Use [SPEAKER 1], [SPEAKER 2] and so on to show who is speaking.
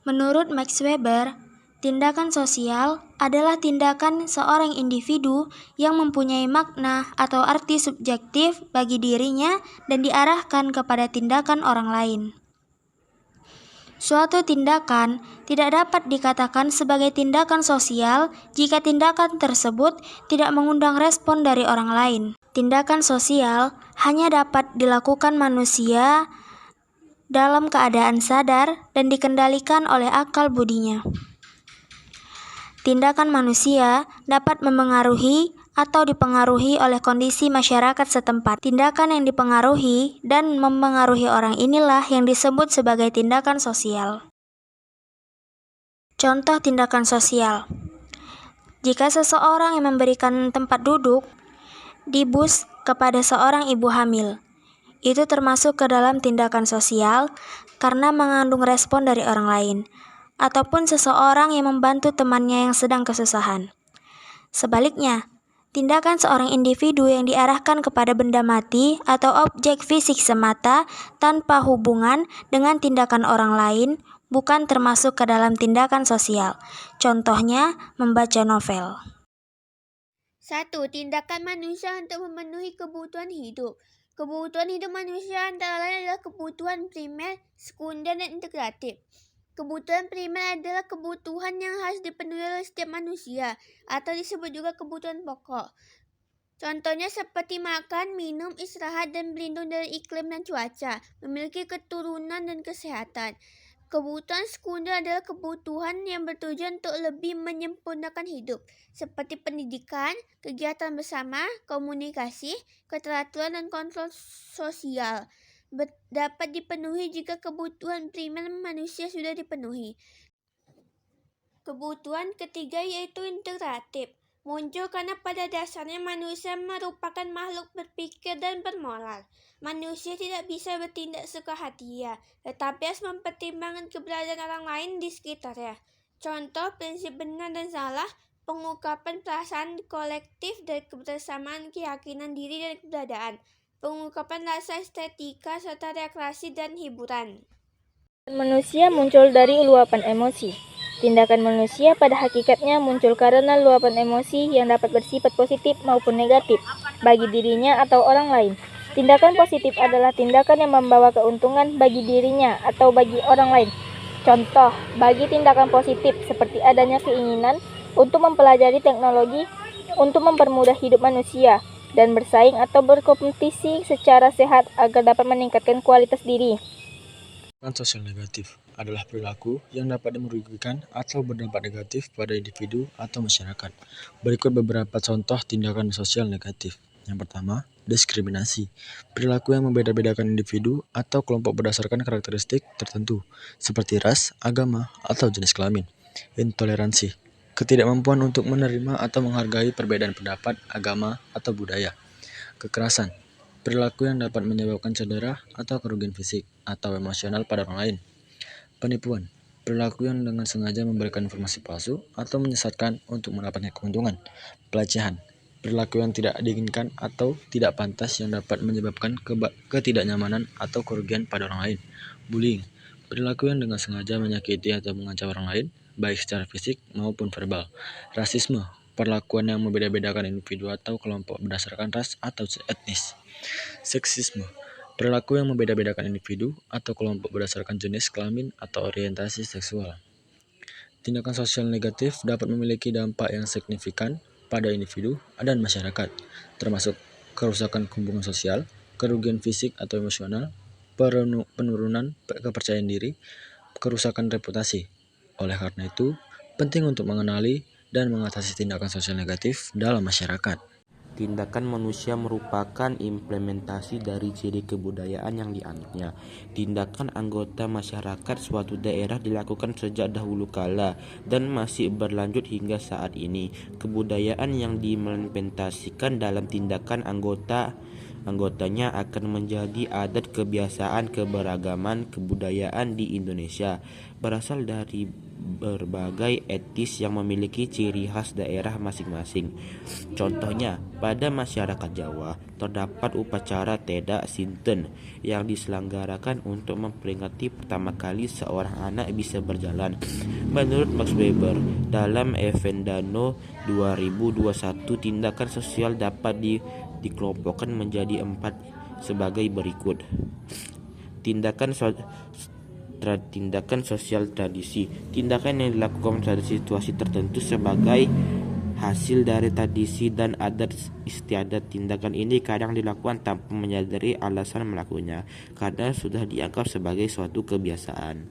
[SPEAKER 1] Menurut Max Weber, tindakan sosial adalah tindakan seorang individu yang mempunyai makna atau arti subjektif bagi dirinya dan diarahkan kepada tindakan orang lain. Suatu tindakan tidak dapat dikatakan sebagai tindakan sosial jika tindakan tersebut tidak mengundang respon dari orang lain. Tindakan sosial hanya dapat dilakukan manusia dalam keadaan sadar dan dikendalikan oleh akal budinya. Tindakan manusia dapat memengaruhi atau dipengaruhi oleh kondisi masyarakat setempat. Tindakan yang dipengaruhi dan memengaruhi orang inilah yang disebut sebagai tindakan sosial. Contoh tindakan sosial. Jika seseorang yang memberikan tempat duduk di bus kepada seorang ibu hamil, itu termasuk ke dalam tindakan sosial karena mengandung respon dari orang lain, ataupun seseorang yang membantu temannya yang sedang kesusahan. Sebaliknya, tindakan seorang individu yang diarahkan kepada benda mati atau objek fisik semata tanpa hubungan dengan tindakan orang lain bukan termasuk ke dalam tindakan sosial. Contohnya, membaca novel.
[SPEAKER 2] 1. Tindakan manusia untuk memenuhi kebutuhan hidup. Kebutuhan hidup manusia antara lain adalah kebutuhan primer, sekunder, dan integratif. Kebutuhan primer adalah kebutuhan yang harus dipenuhi oleh setiap manusia, atau disebut juga kebutuhan pokok. Contohnya seperti makan, minum, istirahat, dan berlindung dari iklim dan cuaca, memiliki keturunan dan kesehatan. Kebutuhan sekunder adalah kebutuhan yang bertujuan untuk lebih menyempurnakan hidup, seperti pendidikan, kegiatan bersama, komunikasi, keteraturan, dan kontrol sosial. Dapat dipenuhi jika kebutuhan primer manusia sudah dipenuhi. Kebutuhan ketiga yaitu integratif. Muncul karena pada dasarnya manusia merupakan makhluk berpikir dan bermoral. Manusia tidak bisa bertindak suka hati, tetapi harus mempertimbangkan keberadaan orang lain di sekitarnya. Contoh prinsip benar dan salah, pengungkapan perasaan kolektif dari kebersamaan, keyakinan diri dan keberadaan, pengungkapan rasa estetika serta rekreasi dan hiburan.
[SPEAKER 3] Manusia muncul dari luapan emosi. Tindakan manusia pada hakikatnya muncul karena luapan emosi yang dapat bersifat positif maupun negatif bagi dirinya atau orang lain. Tindakan positif adalah tindakan yang membawa keuntungan bagi dirinya atau bagi orang lain. Contoh, bagi tindakan positif seperti adanya keinginan untuk mempelajari teknologi untuk mempermudah hidup manusia dan bersaing atau berkompetisi secara sehat agar dapat meningkatkan kualitas diri.
[SPEAKER 4] Tindakan sosial negatif adalah perilaku yang dapat merugikan atau berdampak negatif pada individu atau masyarakat. Berikut beberapa contoh tindakan sosial negatif. Yang pertama, diskriminasi. Perilaku yang membeda-bedakan individu atau kelompok berdasarkan karakteristik tertentu, seperti ras, agama, atau jenis kelamin. Intoleransi. Ketidakmampuan untuk menerima atau menghargai perbedaan pendapat, agama, atau budaya. Kekerasan. Perilaku yang dapat menyebabkan cedera atau kerugian fisik atau emosional pada orang lain. Penipuan. Perilaku yang dengan sengaja memberikan informasi palsu atau menyesatkan untuk mendapatkan keuntungan. Pelecehan. Perilaku yang tidak diinginkan atau tidak pantas yang dapat menyebabkan ketidaknyamanan atau kerugian pada orang lain. Bullying. Perilaku yang dengan sengaja menyakiti atau mengancam orang lain, baik secara fisik maupun verbal. Rasisme. Perlakuan yang membeda-bedakan individu atau kelompok berdasarkan ras atau etnis. Seksisme. Perilaku yang membeda-bedakan individu atau kelompok berdasarkan jenis kelamin atau orientasi seksual. Tindakan sosial negatif dapat memiliki dampak yang signifikan pada individu dan masyarakat, termasuk kerusakan hubungan sosial, kerugian fisik atau emosional, penurunan kepercayaan diri, kerusakan reputasi. Oleh karena itu, penting untuk mengenali dan mengatasi tindakan sosial negatif dalam masyarakat.
[SPEAKER 5] Tindakan manusia merupakan implementasi dari ciri kebudayaan yang dianutnya. Tindakan anggota masyarakat suatu daerah dilakukan sejak dahulu kala dan masih berlanjut hingga saat ini. Kebudayaan yang diimplementasikan dalam tindakan anggota anggotanya akan menjadi adat kebiasaan keberagaman kebudayaan di Indonesia, berasal dari berbagai etnis yang memiliki ciri khas daerah masing-masing. Contohnya, pada masyarakat Jawa terdapat upacara Teda Sinten yang diselenggarakan untuk memperingati pertama kali seorang anak bisa berjalan. Menurut Max Weber, dalam Evendano 2021, tindakan sosial dapat dikelompokkan menjadi 4 sebagai berikut. Tindakan sosial tradisi. Tindakan yang dilakukan pada situasi tertentu sebagai hasil dari tradisi dan adat istiadat. Tindakan ini kadang dilakukan tanpa menyadari alasan melakukannya, karena sudah dianggap sebagai suatu kebiasaan.